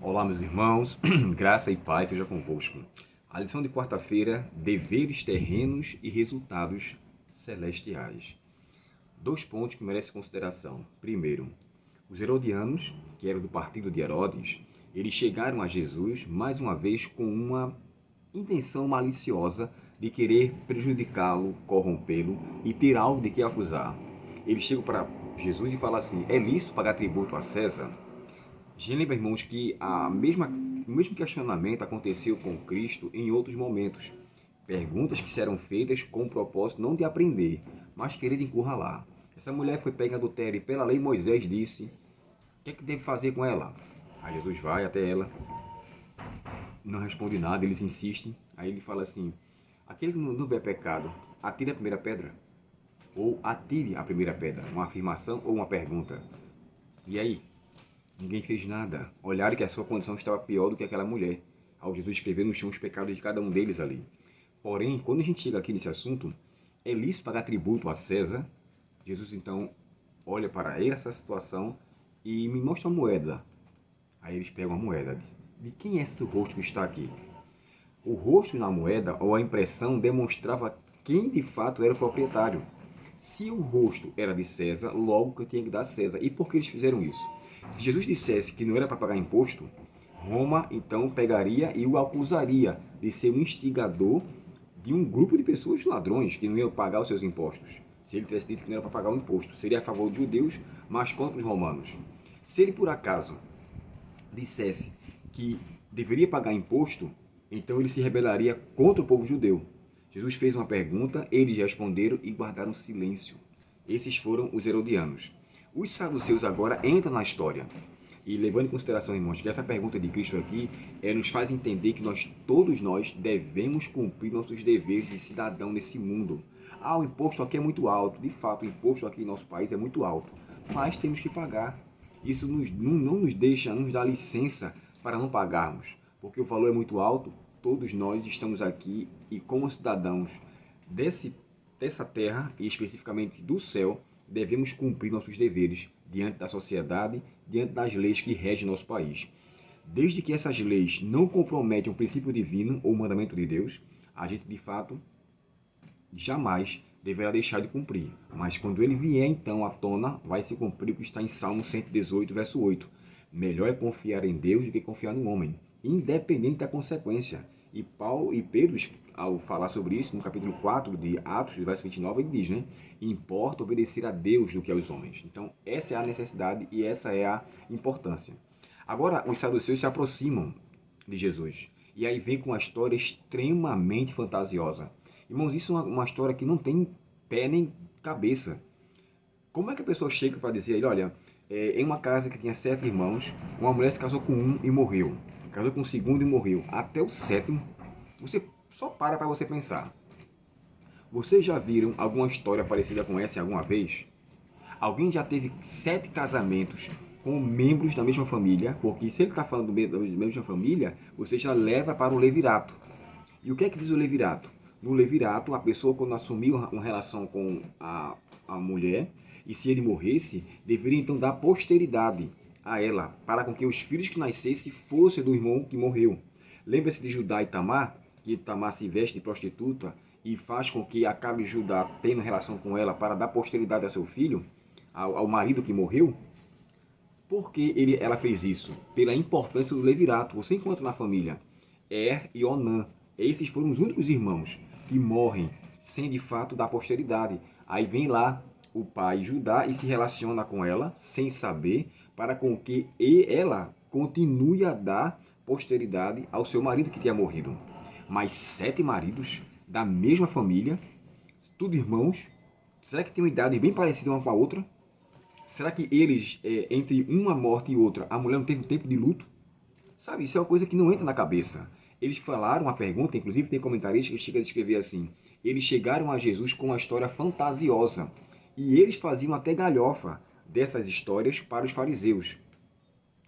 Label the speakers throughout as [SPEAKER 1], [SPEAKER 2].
[SPEAKER 1] Olá, meus irmãos, graça e paz seja convosco. A lição de quarta-feira, deveres terrenos e resultados celestiais. Dois pontos que merecem consideração. Primeiro, os herodianos, que eram do partido de Herodes, eles chegaram a Jesus mais uma vez com uma intenção maliciosa de querer prejudicá-lo, corrompê-lo e ter algo de que acusar. Eles chegam para Jesus e falam assim: é lícito pagar tributo a César? Lembra, irmãos, que o mesmo questionamento aconteceu com Cristo em outros momentos. Perguntas que serão feitas com o propósito não de aprender, mas querer encurralar. Essa mulher foi pega em adultério e pela lei Moisés disse: o que é que deve fazer com ela? Aí Jesus vai até ela, não responde nada, eles insistem. Aí ele fala assim: aquele que não vê pecado, atire a primeira pedra. Ou atire a primeira pedra. Uma afirmação ou uma pergunta. E aí? Ninguém fez nada. Olharam que a sua condição estava pior do que aquela mulher, ao Jesus escrever no chão os pecados de cada um deles ali. Porém, quando a gente chega aqui nesse assunto, é lícito pagar tributo a César? Jesus então olha para essa situação e me mostra uma moeda. Aí eles pegam a moeda. De quem é esse rosto que está aqui? O rosto na moeda, ou a impressão, demonstrava quem de fato era o proprietário. Se o rosto era de César, logo que eu tinha que dar a César. E por que eles fizeram isso? Se Jesus dissesse que não era para pagar imposto, Roma então pegaria e o acusaria de ser um instigador de um grupo de pessoas ladrões que não iam pagar os seus impostos. Se ele tivesse dito que não era para pagar o imposto, seria a favor dos judeus, mas contra os romanos. Se ele por acaso dissesse que deveria pagar imposto, então ele se rebelaria contra o povo judeu. Jesus fez uma pergunta, eles responderam e guardaram silêncio. Esses foram os herodianos. Os saduceus agora entram na história. E levando em consideração, irmãos, que essa pergunta de Cristo aqui nos faz entender que todos nós devemos cumprir nossos deveres de cidadão nesse mundo. O imposto aqui é muito alto. De fato, o imposto aqui em nosso país é muito alto. Mas temos que pagar. Isso não nos deixa, não nos dá licença para não pagarmos. Porque o valor é muito alto, todos nós estamos aqui e como cidadãos dessa terra, e especificamente do céu, devemos cumprir nossos deveres diante da sociedade, diante das leis que regem nosso país. Desde que essas leis não comprometem o princípio divino ou o mandamento de Deus, a gente de fato jamais deverá deixar de cumprir. Mas quando ele vier então à tona, vai se cumprir o que está em Salmo 118, verso 8. Melhor é confiar em Deus do que confiar no homem, independente da consequência. E Paulo e Pedro, ao falar sobre isso, no capítulo 4 de Atos, verso 29, ele diz, né? Importa obedecer a Deus do que aos homens. Então, essa é a necessidade e essa é a importância. Agora, os saduceus se aproximam de Jesus. E aí vem com uma história extremamente fantasiosa. Irmãos, isso é uma história que não tem pé nem cabeça. Como é que a pessoa chega para dizer a ele, olha, em uma casa que tinha 7 irmãos, uma mulher se casou com um e morreu. Casou com o segundo e morreu. Até o sétimo, você só para você pensar. Vocês já viram alguma história parecida com essa alguma vez? Alguém já teve 7 casamentos com membros da mesma família? Porque se ele está falando da mesma família, você já leva para o levirato. E o que é que diz o levirato? No levirato, a pessoa, quando assumiu uma relação com a mulher, e se ele morresse, deveria então dar posteridade a ela, para com que os filhos que nascessem fossem do irmão que morreu. Lembra-se de Judá e Tamar, que Tamar se veste de prostituta e faz com que acabe Judá tendo relação com ela para dar posteridade a seu filho, ao marido que morreu? Por que ela fez isso? Pela importância do levirato. Você encontra na família e Onã. Esses foram os únicos irmãos que morrem sem de fato dar posteridade. Aí vem lá o pai Judá e se relaciona com ela sem saber, para com que ela continue a dar posteridade ao seu marido que tinha morrido. Mas 7 maridos da mesma família, tudo irmãos, será que tem uma idade bem parecida uma com a outra? Será que eles, entre uma morte e outra, a mulher não teve tempo de luto? Sabe, isso é uma coisa que não entra na cabeça. Eles falaram uma pergunta, inclusive tem comentaristas que chegam a descrever assim: eles chegaram a Jesus com uma história fantasiosa. E eles faziam até galhofa dessas histórias para os fariseus.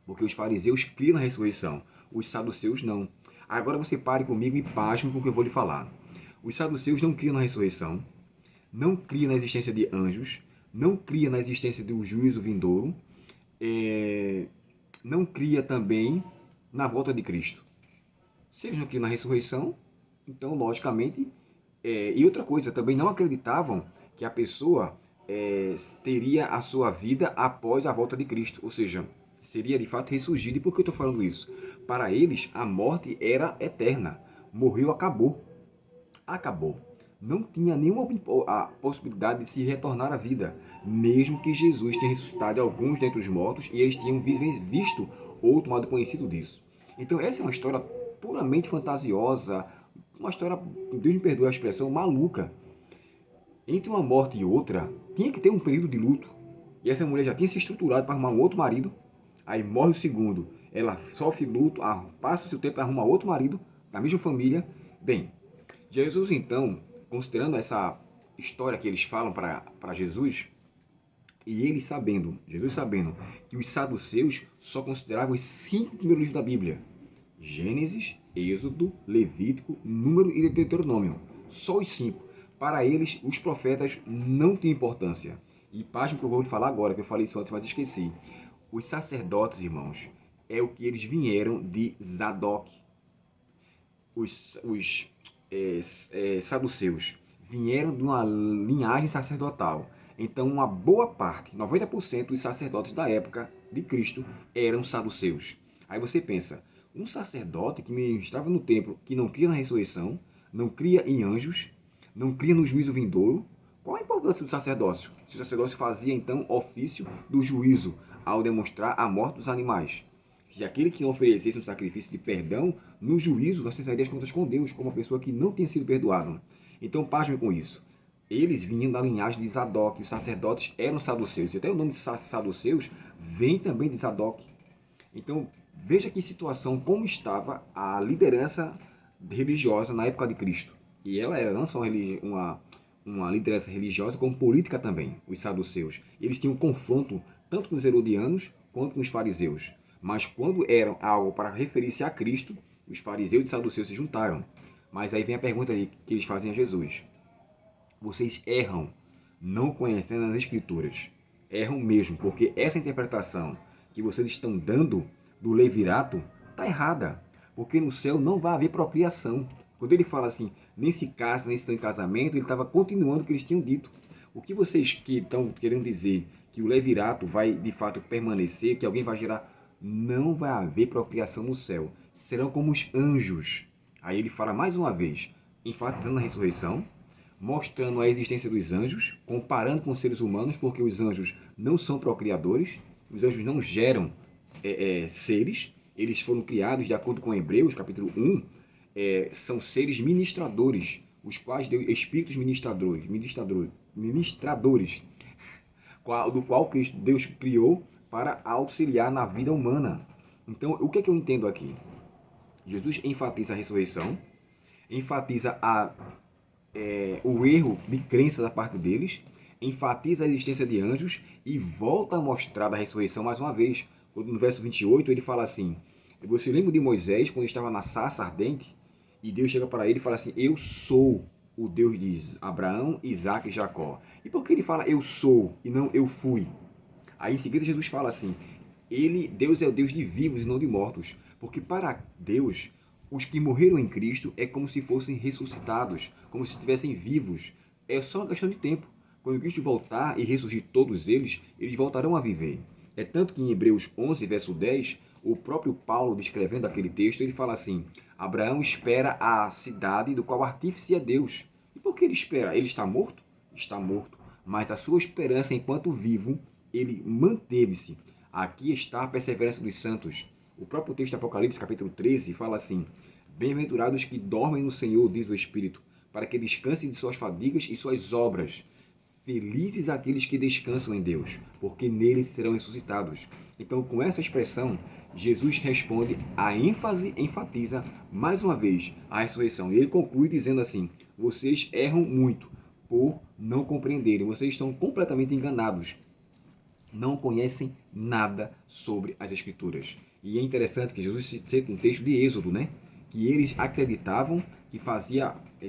[SPEAKER 1] Porque os fariseus criam na ressurreição, os saduceus não. Agora você pare comigo e pasme com o que eu vou lhe falar. Os saduceus não criam na ressurreição, não criam na existência de anjos, não cria na existência do juízo vindouro, não cria também na volta de Cristo. Se eles não criam na ressurreição, então, logicamente, e outra coisa, também não acreditavam que a pessoa teria a sua vida após a volta de Cristo, ou seja, seria de fato ressurgido. E por que eu estou falando isso? Para eles, a morte era eterna. Morreu, acabou. Acabou. Não tinha nenhuma a possibilidade de se retornar à vida, mesmo que Jesus tenha ressuscitado alguns dentre os mortos e eles tinham visto ou tomado conhecido disso. Então essa é uma história puramente fantasiosa, uma história, Deus me perdoe a expressão, maluca. Entre uma morte e outra, tinha que ter um período de luto. E essa mulher já tinha se estruturado para arrumar um outro marido, aí morre o segundo, ela sofre luto, passa o seu tempo para arrumar outro marido, da mesma família. Bem, Jesus então, considerando essa história que eles falam para Jesus, e Jesus sabendo que os saduceus só consideravam os 5 primeiros livros da Bíblia, Gênesis, Êxodo, Levítico, Número e Deuteronômio, só os 5. Para eles, os profetas não tinham importância. E pasme que eu vou lhe falar agora, que eu falei isso antes, mas esqueci. Os sacerdotes, irmãos, é o que eles vieram de Zadok. Os saduceus vieram de uma linhagem sacerdotal. Então, uma boa parte, 90% dos sacerdotes da época de Cristo eram saduceus. Aí você pensa, um sacerdote que ministrava no templo, que não cria na ressurreição, não cria em anjos, não cria no juízo vindouro, qual a importância do sacerdócio? Se o sacerdócio fazia, então, ofício do juízo, ao demonstrar a morte dos animais. Se aquele que não oferecesse um sacrifício de perdão, no juízo, nós precisaríamos contas com Deus, como uma pessoa que não tinha sido perdoado. Então, pasmem com isso. Eles vinham da linhagem de Zadok, os sacerdotes eram saduceus. E até o nome de saduceus vem também de Zadok. Então, veja que situação, como estava a liderança religiosa na época de Cristo. E ela era não só uma liderança religiosa, como política também, os saduceus. Eles tinham confronto tanto com os herodianos quanto com os fariseus. Mas quando era algo para referir-se a Cristo, os fariseus e os saduceus se juntaram. Mas aí vem a pergunta que eles fazem a Jesus. Vocês erram, não conhecendo as Escrituras. Erram mesmo, porque essa interpretação que vocês estão dando do levirato está errada. Porque no céu não vai haver procriação. Quando ele fala assim, nem se casa, nem estão em casamento, ele estava continuando o que eles tinham dito. O que vocês que estão querendo dizer que o levirato vai de fato permanecer, que alguém vai gerar, não vai haver procriação no céu. Serão como os anjos. Aí ele fala mais uma vez, enfatizando a ressurreição, mostrando a existência dos anjos, comparando com os seres humanos, porque os anjos não são procriadores, os anjos não geram seres, eles foram criados, de acordo com Hebreus, capítulo 1, são seres ministradores, os quais Deus, espíritos ministradores, do qual Deus criou para auxiliar na vida humana. Então, o que é que eu entendo aqui? Jesus enfatiza a ressurreição, enfatiza o erro de crença da parte deles, enfatiza a existência de anjos e volta a mostrar da ressurreição mais uma vez. Quando no verso 28 ele fala assim, você lembra de Moisés quando estava na sarça ardente? E Deus chega para ele e fala assim, eu sou o Deus de Abraão, Isaac e Jacó. E por que ele fala eu sou e não eu fui? Aí em seguida Jesus fala assim, Deus é o Deus de vivos e não de mortos. Porque para Deus, os que morreram em Cristo é como se fossem ressuscitados, como se estivessem vivos. É só uma questão de tempo. Quando Cristo voltar e ressurgir todos eles voltarão a viver. É tanto que em Hebreus 11, verso 10, o próprio Paulo, descrevendo aquele texto, ele fala assim, Abraão espera a cidade do qual o artífice é Deus. E por que ele espera? Ele está morto? Está morto. Mas a sua esperança enquanto vivo, ele manteve-se. Aqui está a perseverança dos santos. O próprio texto de Apocalipse, capítulo 13, fala assim, bem-aventurados que dormem no Senhor, diz o Espírito, para que descansem de suas fadigas e suas obras. Felizes aqueles que descansam em Deus, porque neles serão ressuscitados. Então, com essa expressão, Jesus responde, enfatiza mais uma vez a ressurreição. E ele conclui dizendo assim, vocês erram muito por não compreenderem, vocês estão completamente enganados. Não conhecem nada sobre as Escrituras. E é interessante que Jesus cita um texto de Êxodo, né? Que eles acreditavam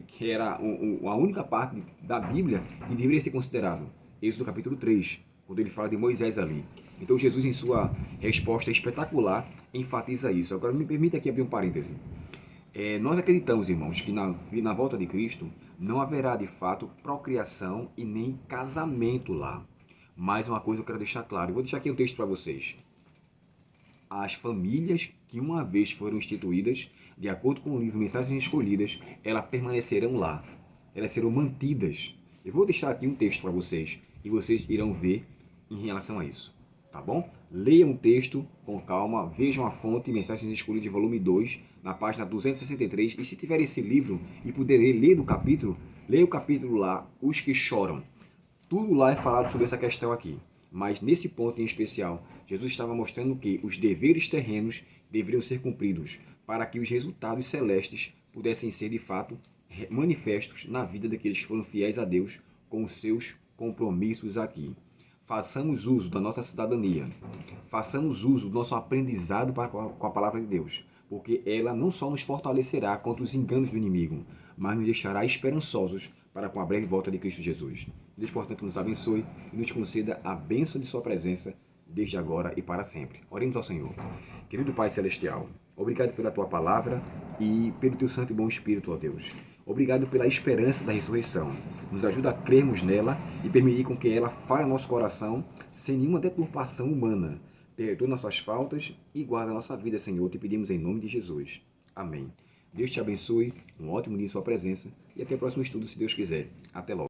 [SPEAKER 1] que era a única parte da Bíblia que deveria ser considerado. Êxodo capítulo 3, quando ele fala de Moisés ali. Então Jesus, em sua resposta espetacular, enfatiza isso. Agora, me permita aqui abrir um parêntese. Nós acreditamos, irmãos, que na volta de Cristo não haverá de fato procriação e nem casamento lá. Mais uma coisa eu quero deixar claro. Eu vou deixar aqui um texto para vocês. As famílias que uma vez foram instituídas, de acordo com o livro Mensagens Escolhidas, elas permanecerão lá. Elas serão mantidas. Eu vou deixar aqui um texto para vocês e vocês irão ver em relação a isso. Tá bom? Leiam o texto com calma, vejam a fonte Mensagens Escolhidas, volume 2, na página 263. E se tiver esse livro e puderem ler do capítulo, leia o capítulo lá, Os que Choram. Tudo lá é falado sobre essa questão aqui. Mas nesse ponto em especial, Jesus estava mostrando que os deveres terrenos deveriam ser cumpridos para que os resultados celestes pudessem ser de fato manifestos na vida daqueles que foram fiéis a Deus com os seus compromissos aqui. Façamos uso da nossa cidadania, façamos uso do nosso aprendizado com a palavra de Deus, porque ela não só nos fortalecerá contra os enganos do inimigo, mas nos deixará esperançosos para com a breve volta de Cristo Jesus. Deus, portanto, nos abençoe e nos conceda a bênção de sua presença desde agora e para sempre. Oremos ao Senhor. Querido Pai Celestial, obrigado pela tua palavra e pelo teu santo e bom Espírito, ó Deus. Obrigado pela esperança da ressurreição. Nos ajuda a crermos nela e permitir com que ela fale ao nosso coração sem nenhuma deturpação humana. Perdoa nossas faltas e guarda a nossa vida, Senhor. Te pedimos em nome de Jesus. Amém. Deus te abençoe, um ótimo dia em sua presença e até o próximo estudo, se Deus quiser. Até logo.